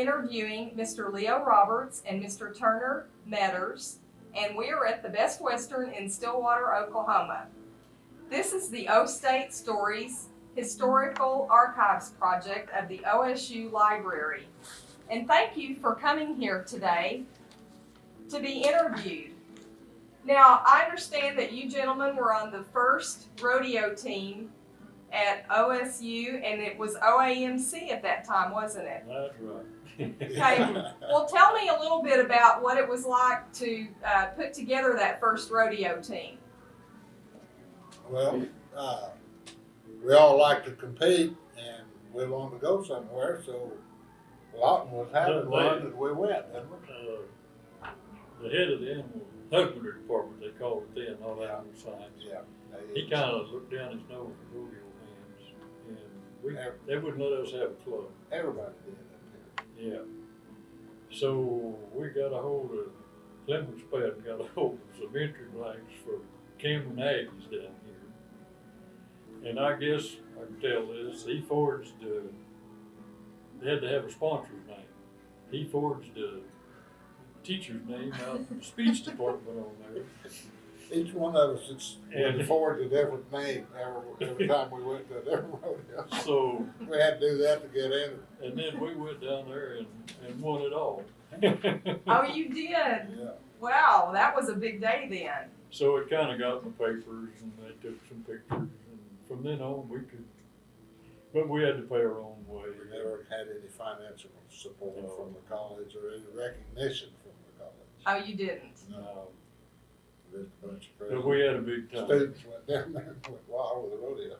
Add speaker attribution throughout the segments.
Speaker 1: interviewing Mr. Leo Roberts and Mr. Turner Meadors, and we are at the Best Western in Stillwater, Oklahoma. This is the O State Stories Historical Archives project of the OSU Library. And thank you for coming here today to be interviewed. Now, I understand that you gentlemen were on the first rodeo team at OSU, and it was OAMC at that time, wasn't it?
Speaker 2: That's right.
Speaker 1: Okay, well, tell me a little bit about what it was like to put together that first rodeo team.
Speaker 3: Well, we all like to compete, and we wanted to go somewhere, so Lawton was having one, and we went. Didn't we?
Speaker 2: The head of the Animal Husbandry department, they called it then, all that on science.
Speaker 3: Yeah.
Speaker 2: He kind of looked down his nose at rodeo hands, and they wouldn't let us have a club.
Speaker 3: Everybody did up
Speaker 2: Yeah. So we got a hold of, Clemens Spad got a hold of some entry blanks for Cameron Aggies down here. And I guess I can tell this, he forged, they had to have a sponsor's name. He forged a teacher's name out of the speech department on there.
Speaker 3: Each one of us had forged a different name every time we went to a different rodeo.
Speaker 2: So
Speaker 3: We had to do that to get in.
Speaker 2: and then we went down there and won it all.
Speaker 1: Oh, you did?
Speaker 3: Yeah.
Speaker 1: Wow, that was a big day then.
Speaker 2: So it kind of got in the papers, and they took some pictures, and from then on we could, but we had to pay our own way.
Speaker 3: We never had any financial support from the college or any recognition from the college.
Speaker 1: Oh, you didn't?
Speaker 2: No,
Speaker 3: Just a bunch of
Speaker 2: but we had a big time.
Speaker 3: students went down there and went wild with the rodeo,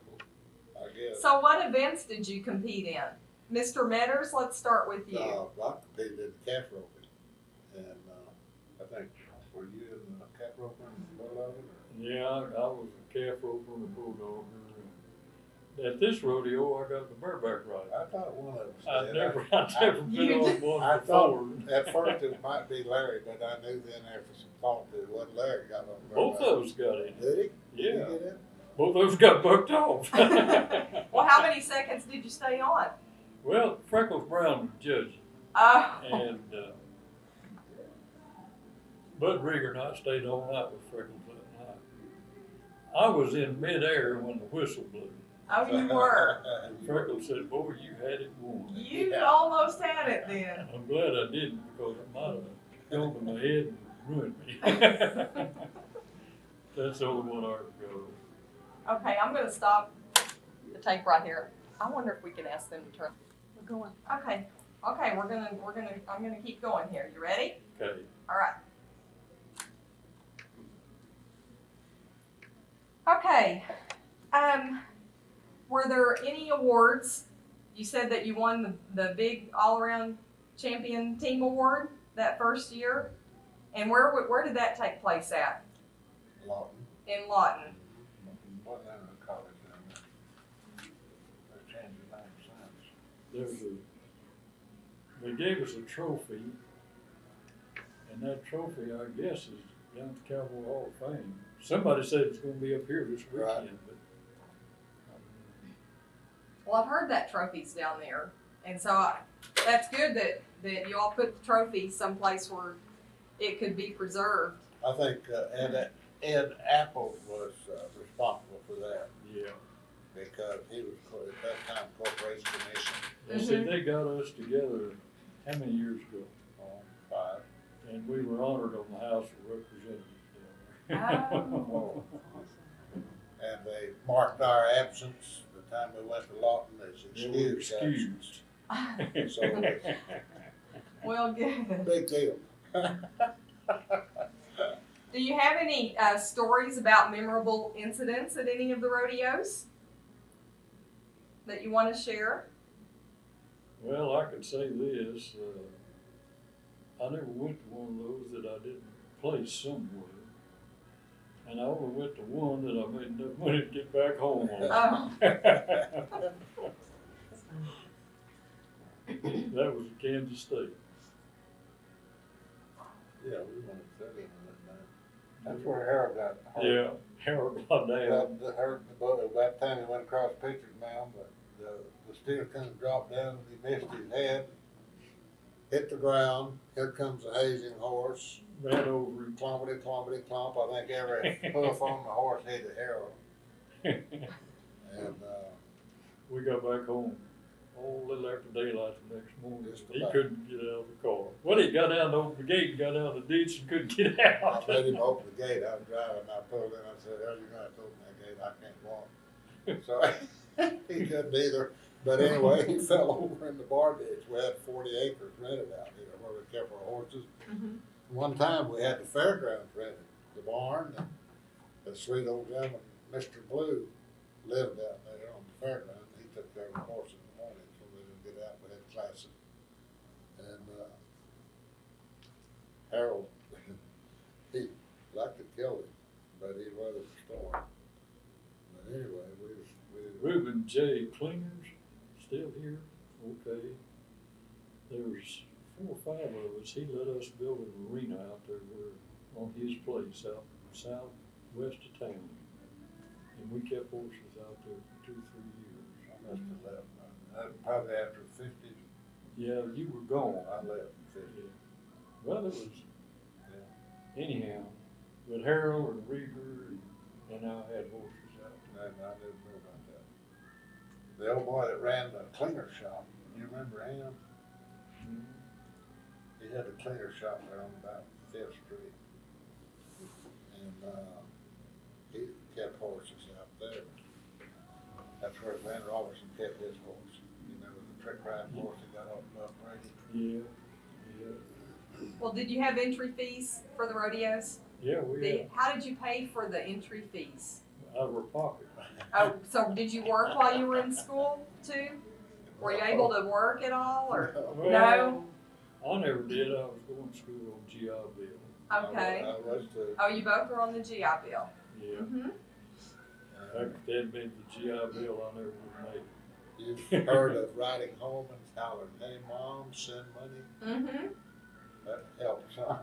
Speaker 3: I guess.
Speaker 1: So what events did you compete in? Mr. Meadors, let's start with you.
Speaker 3: I competed in calf roping, and I think, were you in the calf roping and bull
Speaker 2: Yeah, I was a calf roper and a bulldog. At this rodeo, I got the bareback ride.
Speaker 3: I thought one of us
Speaker 2: I've
Speaker 3: did.
Speaker 2: never been
Speaker 1: You
Speaker 2: on one
Speaker 3: I
Speaker 2: before.
Speaker 3: thought at first it might be Larry, but I knew then after some thought that it wasn't Larry got on the
Speaker 2: Both
Speaker 3: bareback.
Speaker 2: of us got in.
Speaker 3: Did he? Did he
Speaker 2: Yeah,
Speaker 3: get in?
Speaker 2: both of us got bucked off.
Speaker 1: Well, how many seconds did you stay on?
Speaker 2: Well, Freckles Brown was judging,
Speaker 1: Oh,
Speaker 2: and Bud Rigger and I stayed all night with Freckles that night. I was in midair when the whistle blew.
Speaker 1: oh, you were.
Speaker 2: And Freckles said, "Boy, you had it won."
Speaker 1: You almost had it then.
Speaker 2: I'm glad I didn't, because it might have gone to my head and ruined me. That's the only one I ever go.
Speaker 1: Okay, I'm gonna stop the tape right here. I wonder if we can ask them to turn. We're going. Okay, I'm gonna keep going here. You ready?
Speaker 2: Okay.
Speaker 1: All right. Okay. Were there any awards? You said that you won the big all-around champion team award that first year, and where did that take place at?
Speaker 3: Lawton.
Speaker 1: In Lawton.
Speaker 3: Wasn't in the college down there. They changed the name since.
Speaker 2: They gave us a trophy, and that trophy, I guess, is down at the Cowboy Hall of Fame. Somebody said it's going to be up here this weekend,
Speaker 3: Right.
Speaker 2: but
Speaker 1: Well, I've heard that trophy's down there, and so that's good that you all put the trophy someplace where it could be preserved.
Speaker 3: I think Ed Apple was responsible for that
Speaker 2: yeah.
Speaker 3: because he was at that time Corporation Commission.
Speaker 2: They said they got us together how many years ago?
Speaker 3: 5.
Speaker 2: And we were honored on the House of Representatives down there.
Speaker 1: Oh.
Speaker 3: And they marked our absence the time we went to Lawton as
Speaker 2: They were
Speaker 3: excused absence.
Speaker 2: excused.
Speaker 3: So it's
Speaker 1: Well,
Speaker 3: a
Speaker 1: good.
Speaker 3: big deal.
Speaker 1: Do you have any stories about memorable incidents at any of the rodeos that you want to share?
Speaker 2: Well, I could say this, I never went to one of those that I didn't place somewhere. And I only went to one that I made enough money to get back home on.
Speaker 1: Oh.
Speaker 2: That was Kansas State.
Speaker 3: Yeah, we went to 30 on that night. That's where Harold got hurt.
Speaker 2: Yeah, Harold got down.
Speaker 3: Got hurt in the butt. By the time he went across Pitcher's Mound, but the steer kind of dropped down and he missed his head. hit the ground, here comes a hazing horse,
Speaker 2: Ran over him.
Speaker 3: clompity, clompity, clomp, I think every hoof on the horse hit a Harold. And,
Speaker 2: We got back home, a little after daylight the next morning.
Speaker 3: Just
Speaker 2: He
Speaker 3: about.
Speaker 2: couldn't get out of the car. Well, he got down to open the gate and got out of the ditch and couldn't get
Speaker 3: I
Speaker 2: out.
Speaker 3: made him open the gate, I was driving, I pulled in, I said, hell, you're gonna have to open that gate, I can't walk. So, he couldn't either, but anyway, he fell over in the bar ditch, we had 40 acres rented out here, where we kept our horses.
Speaker 1: Mhm.
Speaker 3: One time, we had the fairgrounds rented, the barn, and the sweet old gentleman, Mr. Blue, lived out there on the fairground, he took care of the horses in the morning, so we didn't get out, we had classes. And, Harold, he liked to kill him, but he weathered the storm. But anyway, we
Speaker 2: Reuben J. Klingers, still here? Okay. There was 4 or 5 of us. He let us build an arena out there on his place out southwest of town. And we kept horses out there for 2 or 3 years.
Speaker 3: I must have left, probably after 50,
Speaker 2: Yeah, you were gone.
Speaker 3: I left in 50.
Speaker 2: Well, it was, anyhow, but Harold and Reaver and I had horses out there.
Speaker 3: And I didn't know about that. The old boy that ran the cleaner shop, you remember him? He had a cleaner shop there on about 5th Street. And, he kept horses out there. That's where Glenn Robertson kept his horse. You remember the trick riding horse that got off Buck Brady?
Speaker 2: Yeah,
Speaker 1: Well, did you have entry fees for the rodeos?
Speaker 2: yeah, we had
Speaker 1: How did you pay for the entry fees?
Speaker 2: out of our pocket.
Speaker 1: Oh, so did you work while you were in school too? Were you able to work at all, or?
Speaker 2: Well, I never did. I was going to school on GI Bill.
Speaker 1: Okay.
Speaker 3: I was too.
Speaker 1: Oh, you both were on the GI Bill.
Speaker 2: Yeah.
Speaker 1: Mm-hmm.
Speaker 2: If that had been the GI Bill, I never would have made it.
Speaker 3: You've heard of riding home and hollering, hey, Mom, send money?
Speaker 1: Mm-hmm.
Speaker 3: That helps, huh?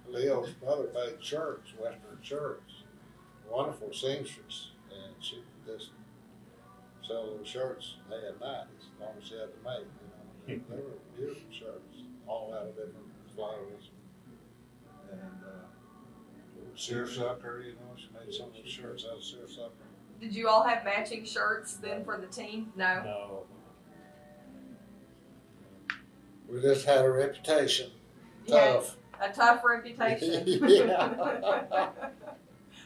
Speaker 3: Leo's mother made shirts, Western shirts, wonderful seamstress, and she could just sell those shirts day and night, as long as she had to make, you know. They were beautiful shirts, all out of different flowers. And, seersucker, you know, she made some of those shirts out of seersucker.
Speaker 1: Did you all have matching shirts then for the team? No.
Speaker 2: No.
Speaker 3: We just had a reputation,
Speaker 1: Yeah.
Speaker 3: tough.
Speaker 1: A tough reputation.
Speaker 3: Yeah.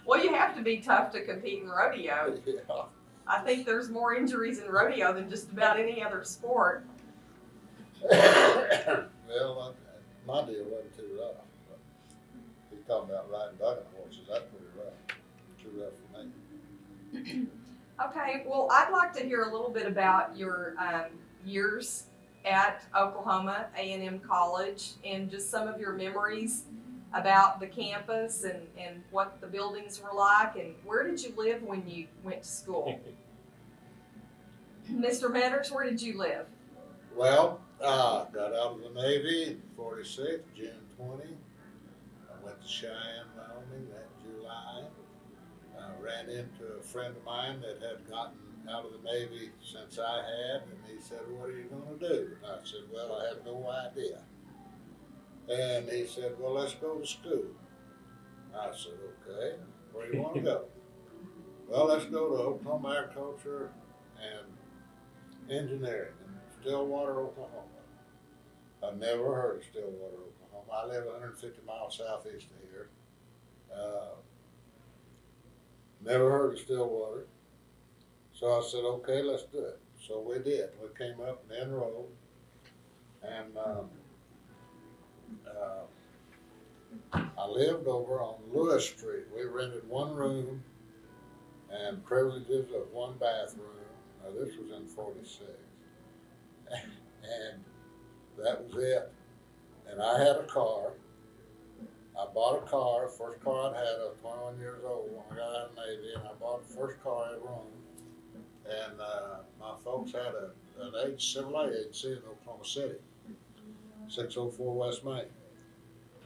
Speaker 1: Well, you have to be tough to compete in rodeo.
Speaker 3: Yeah.
Speaker 1: I think there's more injuries in rodeo than just about any other sport.
Speaker 3: Well, my deal wasn't too rough. But he's talking about riding bucking horses. That's pretty rough. Too rough for me.
Speaker 1: Okay, well, I'd like to hear a little bit about your years at Oklahoma A&M College and just some of your memories about the campus and what the buildings were like, and where did you live when you went to school? Mr. Meadors, where did you live?
Speaker 3: Well, got out of the Navy in 46, June 20. I went to Cheyenne, Wyoming that July. I ran into a friend of mine that had gotten out of the Navy since I had, and he said, what are you going to do? And I said, well, I have no idea. And he said, well, let's go to school. I said, okay, where do you want to go? Well, let's go to Oklahoma Agriculture and Engineering in Stillwater, Oklahoma. I've never heard of Stillwater, Oklahoma. I live 150 miles southeast of here. Never heard of Stillwater. So I said, okay, let's do it. So we did. We came up and enrolled. And I lived over on Lewis Street. We rented one room and privileges of one bathroom. Now this was in 46. And that was it. And I had a car. I bought a car, first car I'd had. I was 21 years old when I got out of the Navy, and I bought the first car I owned. And my folks had an Chevrolet agency in Oklahoma City, 604 West Main.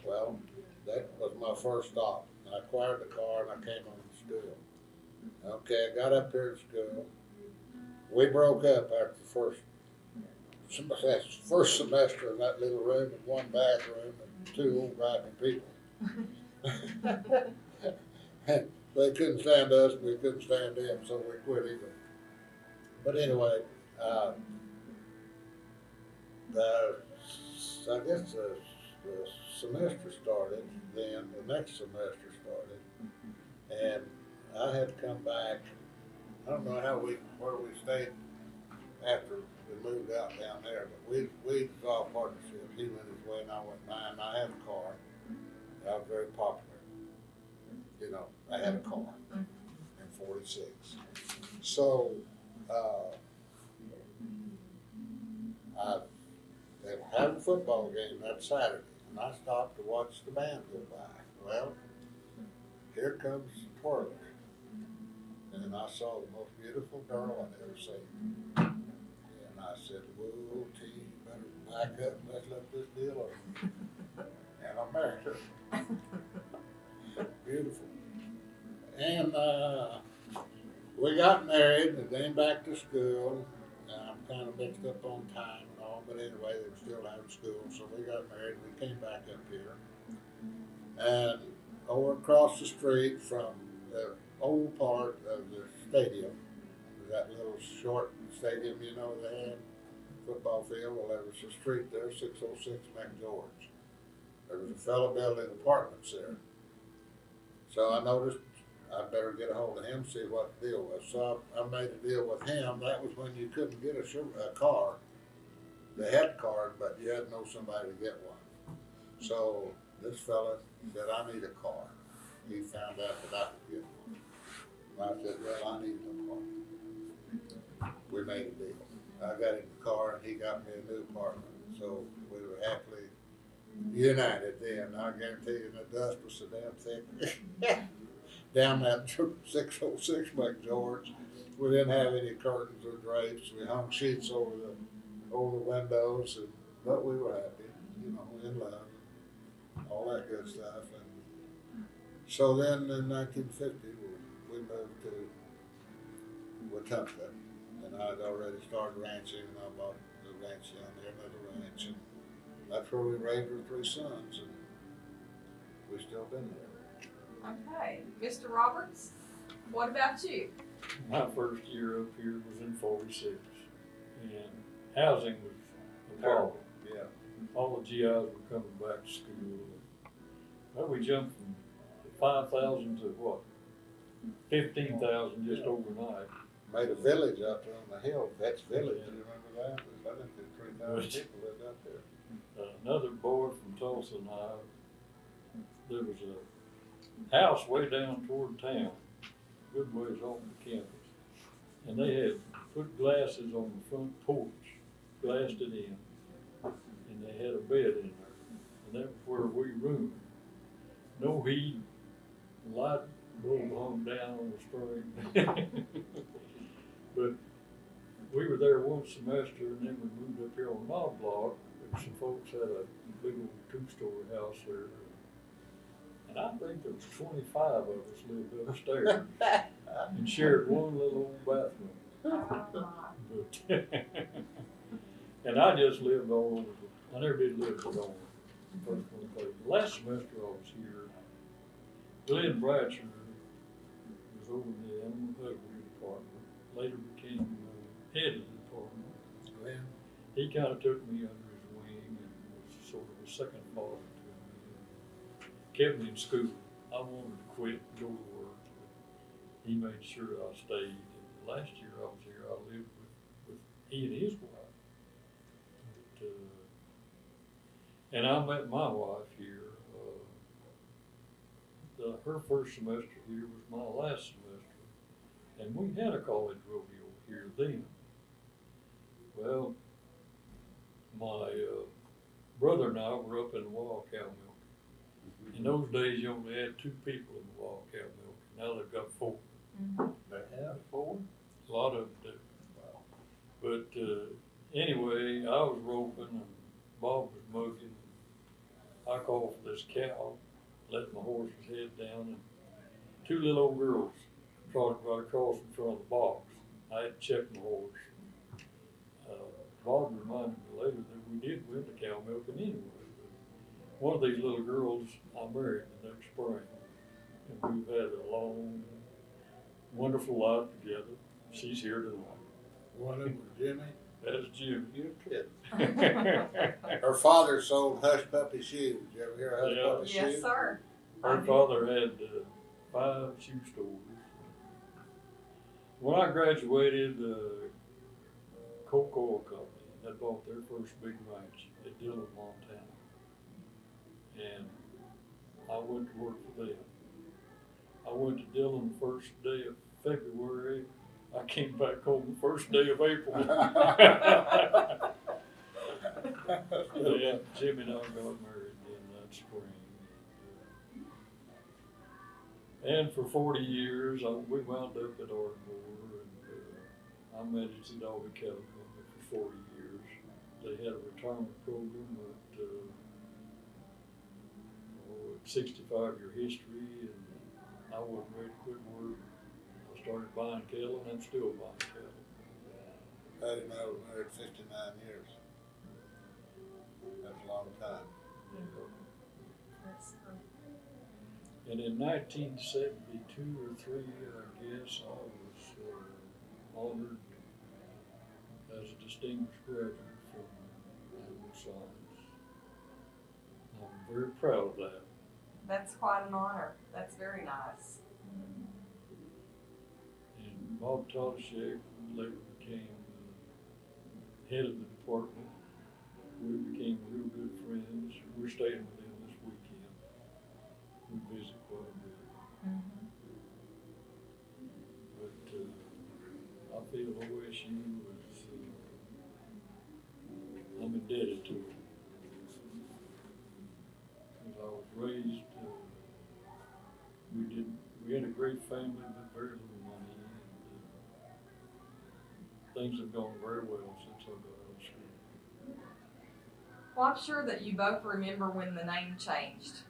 Speaker 3: Well, that was my first stop. I acquired the car and I came on to school. Okay, I got up here to school. We broke up after the that's first semester in that little room and one bathroom and two old griping people. They couldn't stand us, and we couldn't stand them, so we quit either. But anyway, I guess the semester started, then the next semester started, and I had to come back. I don't know where we stayed after we moved out down there, but we dissolved partnerships. He went his way and I went mine. I had a car. I was very popular. You know, I had a car in 46. So, they were having a football game that Saturday, and I stopped to watch the band go by. Well, here comes the twirler, and I saw the most beautiful girl I'd ever seen. And I said, "Whoa, T, you better back up and let's let this deal over." And I married her. Beautiful. And we got married and then back to school. I'm kind of mixed up on time and all, but anyway, they were still out of school, so we got married. We came back up here, and over across the street from the old part of the stadium, that little short stadium, you know, they had football field. Well, there was a street there, 606 McGeorge. There was a fellow building apartments there, so I noticed I'd better get a hold of him, see what the deal was. So I made a deal with him. That was when you couldn't get a car. They had cars, but you had to know somebody to get one. So this fella said, "I need a car." He found out that I could get one. And I said, "Well, I need a car." We made a deal. I got him the car and he got me a new apartment. So we were happily united then. I guarantee you the dust was so damn thick. Down that 606 McGeorge. We didn't have any curtains or drapes. We hung sheets over the windows, but we were happy, you know, in love, and all that good stuff. And so then in 1950, we moved to Wetumpka, and I'd already started ranching, and I bought the ranch down there, another ranch, and that's where we raised our 3 sons, and we've still been there.
Speaker 1: Okay, Mr. Roberts, what about you?
Speaker 2: My first year up here was in 46, and housing was a problem.
Speaker 3: Yeah.
Speaker 2: All the GIs were coming back to school. Well, we jumped from 5,000 to what? 15,000 just overnight.
Speaker 3: Made a village out there on the hill, Vet's Village, you remember that? I think there's 3,000 people lived out there.
Speaker 2: Another boy from Tulsa and I, there was a house way down toward town, good ways off the campus, and they had put glasses on the front porch, glassed it in, and they had a bed in there, and that was where we roomed. No heat, light bulb hung down on the string. But we were there one semester, and then we moved up here on Knob Block. Some folks had a big old 2-story house there. And I think there was 25 of us lived upstairs and shared one little old bathroom. But and I just lived all over. I never did live at all. First one place. Last semester I was here. Glenn Bratcher was over in the Animal Husbandry department. Later became head of the department. Glenn, he kind of took me under his wing and was sort of a second father to me. Kept me in school. I wanted to quit and go to work. He made sure I stayed. And last year I was here, I lived with he and his wife. But, and I met my wife here. Her first semester here was my last semester. And we had a college rodeo here then. Well, my brother and I were up in the wild cow milk. In those days, you only had 2 people in the wild cow milk. Now they've got 4.
Speaker 3: They have 4?
Speaker 2: A lot of them do.
Speaker 3: Wow.
Speaker 2: But anyway, I was roping and Bob was mugging. I called for this cow, let my horse's head down, and 2 little old girls trotted right across in front of the box. I had to check my horse. Bob reminded me later that we did win the cow milking anyway. But one of these little girls I married the next spring, and we've had a long, wonderful life together. She's here tonight.
Speaker 3: One of them was Jimmy.
Speaker 2: That's Jimmy.
Speaker 3: You're kidding. Her father sold hush puppy shoes. You ever hear of hush
Speaker 2: Yeah.
Speaker 3: puppy shoes?
Speaker 1: Yes, sir.
Speaker 2: Her father had 5 shoe stores. When I graduated, Coke Oil Company had bought their first big ranch at Dillon, Montana. And I went to work for them. I went to Dillon the first day of February. I came back home the first day of April. Yeah, Jimmy and I got married in that spring. And for 40 years, we wound up at Ardmore, and I managed the dog and cattle company for 40 years. They had a retirement program at 65-year history, and I wasn't ready to quit work. I started buying cattle, and I'm still buying cattle.
Speaker 3: I didn't know I was married 59 years. That's a long time.
Speaker 1: That's true.
Speaker 2: And in 1972 or 3, I guess, I was honored as a distinguished graduate from Animal Science. I'm very proud of that.
Speaker 1: That's quite an honor. That's very nice.
Speaker 2: And Bob Tolashek later became head of the department. We became real good friends. We're staying with him this weekend. We visit quite a bit. But I feel OSU was, I'm indebted to it. Because I was raised, we had a great family, but very little money. And things have gone very well since I got out of school.
Speaker 1: Well, I'm sure that you both remember when the name changed.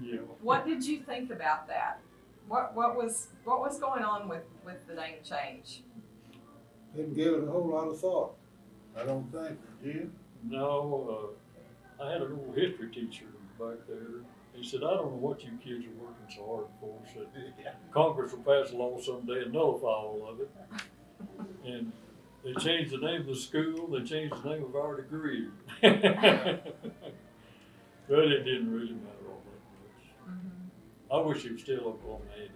Speaker 2: Yeah.
Speaker 1: What did you think about that? What was going on with the name change?
Speaker 3: Didn't give it a whole lot of thought. I don't think. Did you?
Speaker 2: No, I had an old history teacher back there. He said, I don't know what you kids are working so hard for. Said Congress will pass a law someday and nullify all of it. And they changed the name of the school. They changed the name of our degree. But it didn't really matter all that much. I wish it was still Oklahoma A&M.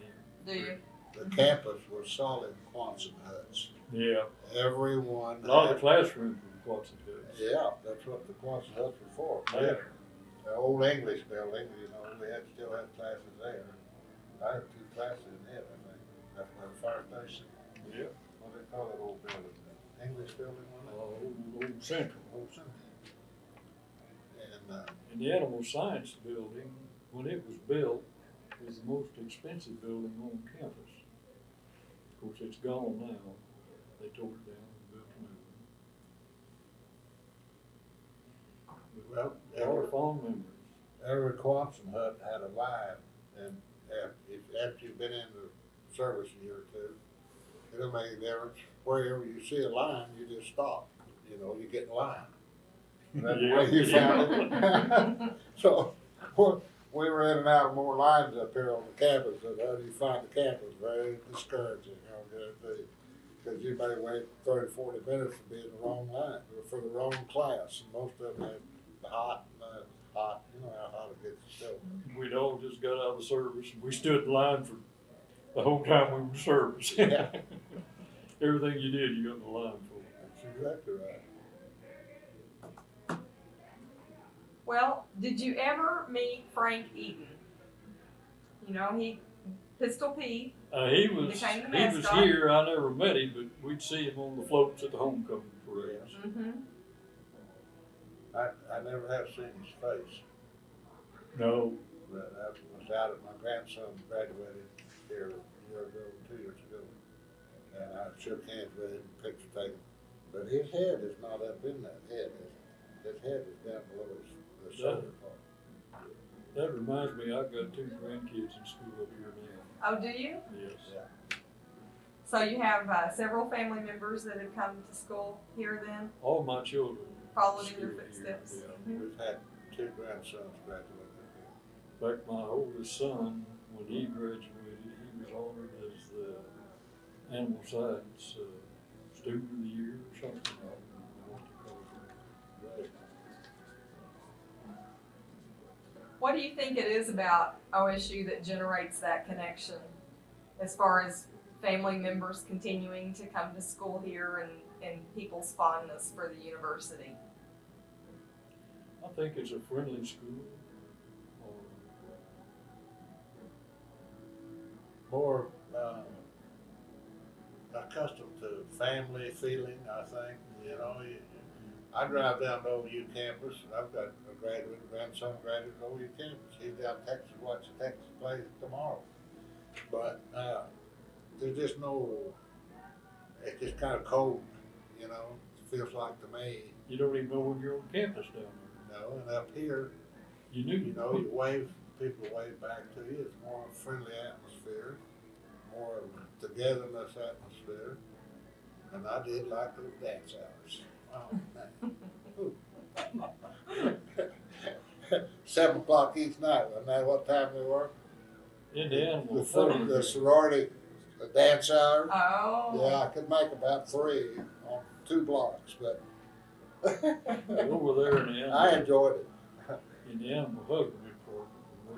Speaker 1: Do you?
Speaker 3: The campus was solid Quonset huts.
Speaker 2: Yeah.
Speaker 3: Everyone.
Speaker 2: A lot of the classrooms were Quonset huts.
Speaker 3: Yeah, that's what the Quonset huts were for.
Speaker 2: Yeah.
Speaker 3: The old English building, you know, we still had classes there. I had 2 classes in it, I think. That's where the fire station.
Speaker 2: Yeah.
Speaker 3: What do they call that old building? English building,
Speaker 2: Old Central.
Speaker 3: Old Central.
Speaker 2: And the Animal Science building, when it was built, was the most expensive building on campus. Of course, it's gone now. They tore it down and built a new one.
Speaker 3: Well,
Speaker 2: All are fond memories.
Speaker 3: every Quonset hut had a line, and after you've been in the service a year or 2, it'll make a difference. Wherever you see a line, you just stop. You know, you get in line. That's the way you found it. So we were in and out of more lines up here on the campus. And how do you find the campus? Very discouraging, because you may wait 30, 40 minutes to be in the wrong line or for the wrong class. And most of them had the hot, you know how hot it gets still.
Speaker 2: We'd all just got out of the service and we stood in line for the whole time we were in service.
Speaker 3: Yeah.
Speaker 2: Everything you did, you got in the line for.
Speaker 3: That's exactly right.
Speaker 1: Well, did you ever meet Frank Eaton? You know, Pistol Pete.
Speaker 2: He was
Speaker 1: Became the mascot.
Speaker 2: here. I never met him, but we'd see him on the floats at the homecoming parades.
Speaker 1: Mm-hmm.
Speaker 3: I never have seen his face.
Speaker 2: No.
Speaker 3: But I was out at my grandson graduated here a year ago, 2 years ago. And I shook hands with him, picture taken. But his head is not up in that head. His head is down below the shoulder part.
Speaker 2: That reminds me, I've got 2 grandkids in school up here now.
Speaker 1: Oh, do you?
Speaker 2: Yes.
Speaker 3: Yeah.
Speaker 1: So you have several family members that have come to school here then,
Speaker 2: All my children.
Speaker 1: followed in your
Speaker 2: school here,
Speaker 1: footsteps?
Speaker 2: yeah.
Speaker 1: Mhm.
Speaker 3: We've had 2 grandsons graduate here.
Speaker 2: In fact, my oldest son, when he graduated, he was honored as the Animal Science Student of the Year or something. I don't know what to call it.
Speaker 1: What do you think it is about OSU that generates that connection as far as family members continuing to come to school here and people's fondness for the university?
Speaker 2: I think it's a friendly school.
Speaker 3: More accustomed to family feeling, I think. You know, I drive down to OU campus, and I've got a grandson graduate at OU campus. He's down in Texas watching Texas play tomorrow. But there's just no, it's just kind of cold, you know, it feels like to me.
Speaker 2: You don't even know when you're on campus down there.
Speaker 3: No, and up here,
Speaker 2: You knew.
Speaker 3: you know, you wave, people wave back to you. It's more a friendly atmosphere, more of a togetherness atmosphere. And I did like those dance hours. Oh, man. 7 o'clock each night, no matter what time they were.
Speaker 2: In the Animal
Speaker 3: The
Speaker 2: Husbandry.
Speaker 3: sorority dance hours.
Speaker 1: Oh.
Speaker 3: Yeah, I could make about 3 on 2 blocks, but
Speaker 2: Over there in the
Speaker 3: I
Speaker 2: Animal,
Speaker 3: enjoyed it.
Speaker 2: in the Animal Husbandry department, when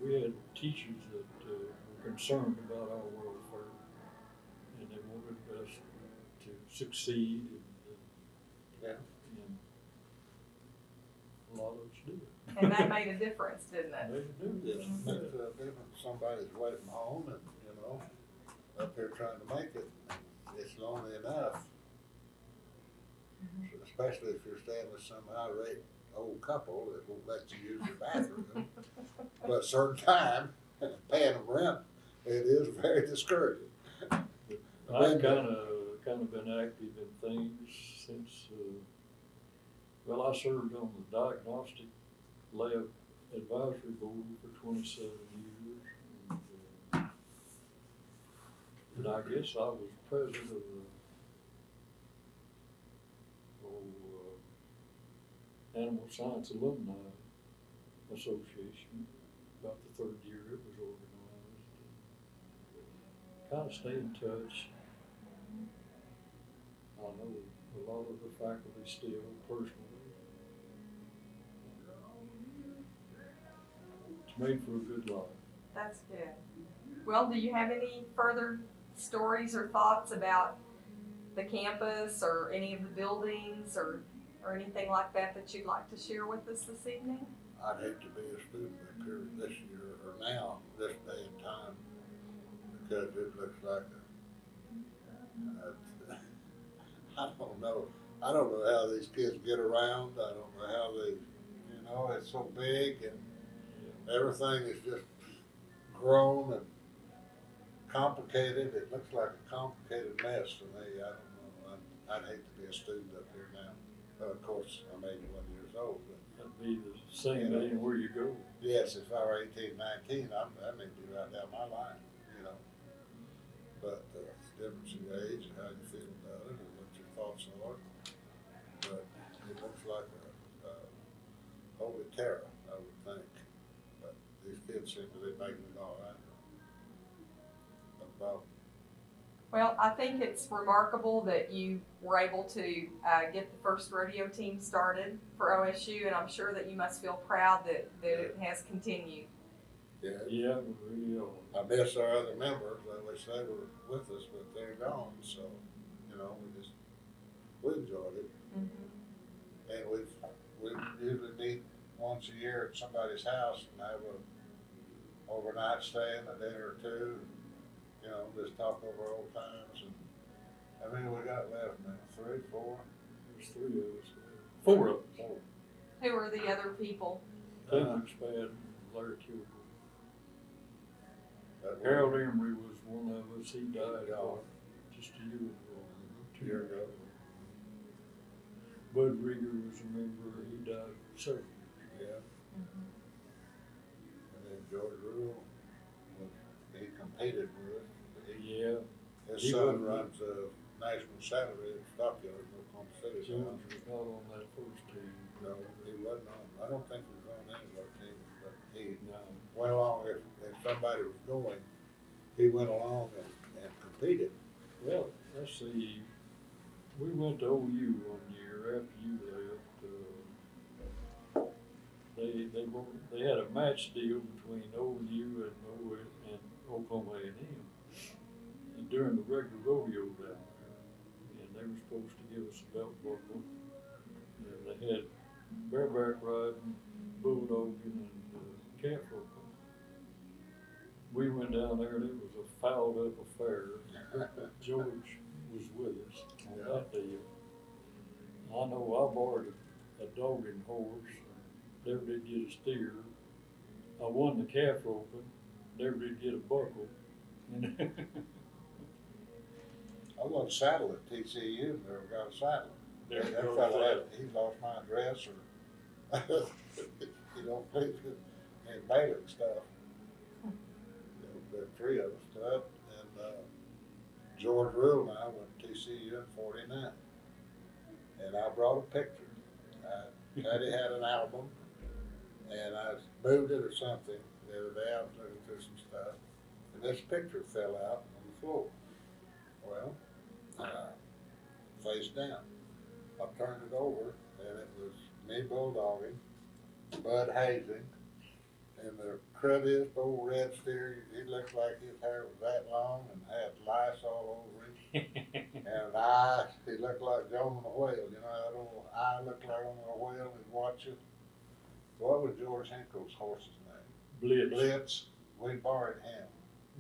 Speaker 2: we were here, we had teachers that were concerned about our welfare, and they wanted us to succeed,
Speaker 3: Yeah.
Speaker 2: and a lot of us did.
Speaker 1: And that made a difference, didn't it?
Speaker 2: They do.
Speaker 3: It's makes a difference. Somebody's away from home and, you know, up here trying to make it. It's lonely enough.
Speaker 1: Mhm.
Speaker 3: Especially if you're staying with some irate old couple that won't let you use your bathroom. But a certain time, paying them rent, it is very discouraging.
Speaker 2: I've kind of been active in things since, well, I served on the diagnostic lab advisory board for 27 years. And I guess I was president of the Animal Science Alumni Association, about the 3rd year it was organized. Kind of stay in touch. I know a lot of the faculty still personally. It's made for a good life.
Speaker 1: That's good. Well, do you have any further stories or thoughts about the campus or any of the buildings or anything like that that you'd like to share with us this evening?
Speaker 3: I'd hate to be a student up here this year or now, this day and time, because it looks like I don't know. I don't know how these kids get around. I don't know how they, you know, it's so big and everything is just grown and complicated. It looks like a complicated mess to me. I don't know. I'd hate to be a student up here now. Of course, I'm 81 years old. But
Speaker 2: That'd be the same anywhere you go.
Speaker 3: yes, if I were 18, 19, I may be right down my line, you know. But it's the difference in age and how you feel about it and what your thoughts are. But it looks like a holy terror, I would think. But these kids seem to be making it all right. No problem.
Speaker 1: Well, I think it's remarkable that you were able to get the first rodeo team started for OSU, and I'm sure that you must feel proud that it has continued.
Speaker 3: Yeah.
Speaker 2: Yeah, we really are.
Speaker 3: I miss our other members. I wish they were with us, but they're gone. So, you know, we enjoyed it.
Speaker 1: Mm-hmm.
Speaker 3: And we usually meet once a year at somebody's house and have a overnight stay and a dinner or two. And, you know, just talk over old times. And how many we got left now? 3, 4?
Speaker 2: There's 3 of us. 4 of us.
Speaker 3: 4.
Speaker 1: Who are the other people?
Speaker 2: Clemens Spad and Larry Kilgore.
Speaker 3: That was
Speaker 2: Harold Emery was one of us. He died just a year ago. 2
Speaker 3: year
Speaker 2: years
Speaker 3: ago.
Speaker 2: ago. Bud Rieger was a member. He died several years ago.
Speaker 3: Yeah.
Speaker 1: Mm-hmm.
Speaker 3: And then George Rule, he competed with us. He
Speaker 2: Yeah,
Speaker 3: His
Speaker 2: He
Speaker 3: son
Speaker 2: wasn't-
Speaker 3: runs a national salary at Stockyard in Oklahoma City.
Speaker 2: George was not on that first team.
Speaker 3: No, he wasn't on. I don't think he was on any of our teams, but he
Speaker 2: No.
Speaker 3: went along. If somebody was going, he went along and competed.
Speaker 2: Well, let's see. We went to OU one year after you left. They had a match deal between OU and Oklahoma A&M, and during the regular rodeo down there, and they were supposed to give us a belt buckle, and they had bareback riding, bulldogging, and calf roping. We went down there and it was a fouled up affair. George was with us on
Speaker 3: Yeah.
Speaker 2: that deal. I know I borrowed a dogging horse, never did get a steer. I won the calf roping, never did get a buckle.
Speaker 3: I was on saddle at TCU, never got a saddle.
Speaker 2: Never
Speaker 3: That
Speaker 2: got a
Speaker 3: fella
Speaker 2: saddle.
Speaker 3: he lost my address or he don't believe it in mailing stuff. The three of us stood up, and George Rule and I went to TCU in '49, and I brought a picture. Daddy had an album, and I moved it or something the other day. I was looking through some stuff, and this picture fell out on the floor. Well, face down. I turned it over, and it was me bulldogging, Bud hazing, and the cruddiest old red steer. He looked like his hair was that long and had lice all over him. And he looked like Jonah the whale. You know, that old eye looked like on a whale and watch it. What was George Hinkle's horse's name?
Speaker 2: Blitz.
Speaker 3: Blitz. We borrowed him,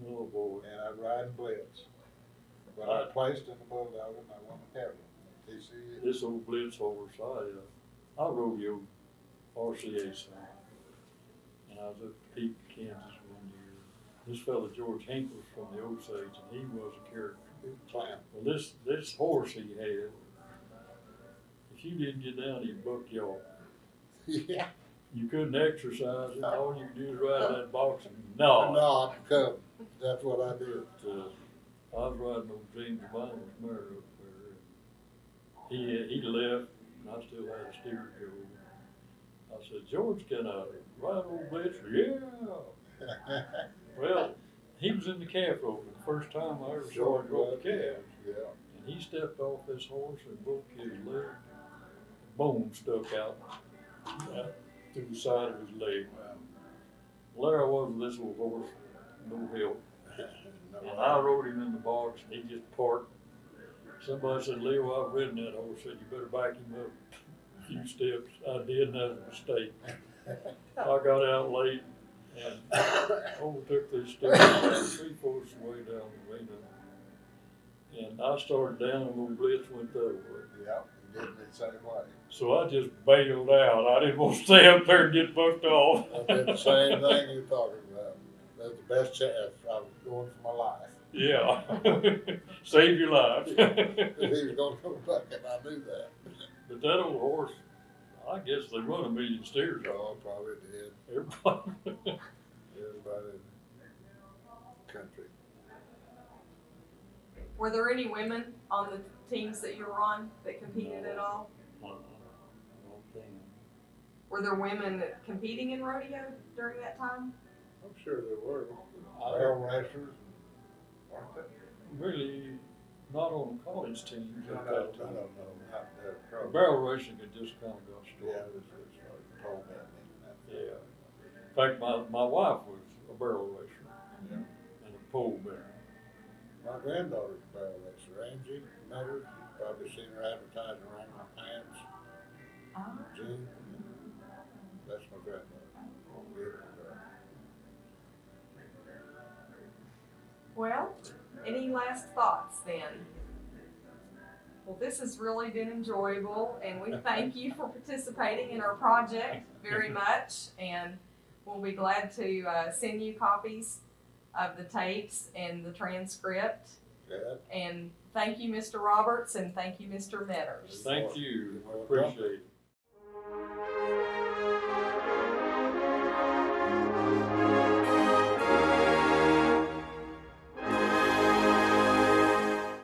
Speaker 2: Oh boy.
Speaker 3: and I'd ride in Blitz. But I placed in the bulldog and I won the capital. TCU.
Speaker 2: This old Blitz horse, I rodeoed RCA son. And I was up at Peak, Kansas one year. This fella George Hinkle was from the Osage, and he was a character.
Speaker 3: Clown.
Speaker 2: Well, this horse he had, if you didn't get down, he'd buck you off.
Speaker 3: Yeah.
Speaker 2: You couldn't exercise it. All you could do is ride that box and nod.
Speaker 3: No, come. That's what I did.
Speaker 2: I was riding old James Miner's mare up there. He left, and I still had a steer to go. I said, George, can I ride old Blitz? Yeah. Well, he was in the calf roping the first time I ever saw him rope calves.
Speaker 3: Yeah.
Speaker 2: And he stepped off this horse and broke his leg. Bone stuck out through the side of his leg. Well, there I was with this old horse, no help. And I rode him in the box, and he just parked. Somebody said, Leo, I've ridden that horse. Said, you better back him up a few steps. I did, and that was a mistake. I got out late and overtook this steer 3/4 of the way down the arena. And I started down, and old Blitz went the other way.
Speaker 3: Yeah, he did it the same way.
Speaker 2: So I just bailed out. I didn't want to stay up there and get bucked off.
Speaker 3: I did the same thing you're talking about. That's the best chance. I was going for my life.
Speaker 2: Yeah. Save your life.
Speaker 3: If he was going to go back, and I knew that.
Speaker 2: But that old horse, I guess they run 1 million steers off.
Speaker 3: Oh, probably did.
Speaker 2: Everybody.
Speaker 3: Everybody in the country.
Speaker 1: Were there any women on the teams that you were on that competed at all? Were there women competing in rodeo during that time?
Speaker 3: I'm sure there were. Barrel racers, weren't there?
Speaker 2: Really, not on the college teams at
Speaker 3: No,
Speaker 2: that time.
Speaker 3: not there. Probably.
Speaker 2: Barrel racing had just kind of got
Speaker 3: Yeah,
Speaker 2: started.
Speaker 3: it was told that.
Speaker 2: Yeah. In fact, my wife was a barrel racer
Speaker 3: Yeah.
Speaker 2: and a pole bearer.
Speaker 3: My granddaughter's a barrel racer, Angie Meadors. You've probably seen her advertising around my pants. June. That's my granddaughter. Beautiful girl.
Speaker 1: Well, any last thoughts then? Well, this has really been enjoyable, and we thank you for participating in our project very much, and we'll be glad to send you copies of the tapes and the transcript.
Speaker 3: Good.
Speaker 1: And thank you, Mr. Roberts, and thank you, Mr. Meadors.
Speaker 2: Thank you.
Speaker 3: You're welcome.
Speaker 2: Appreciate it.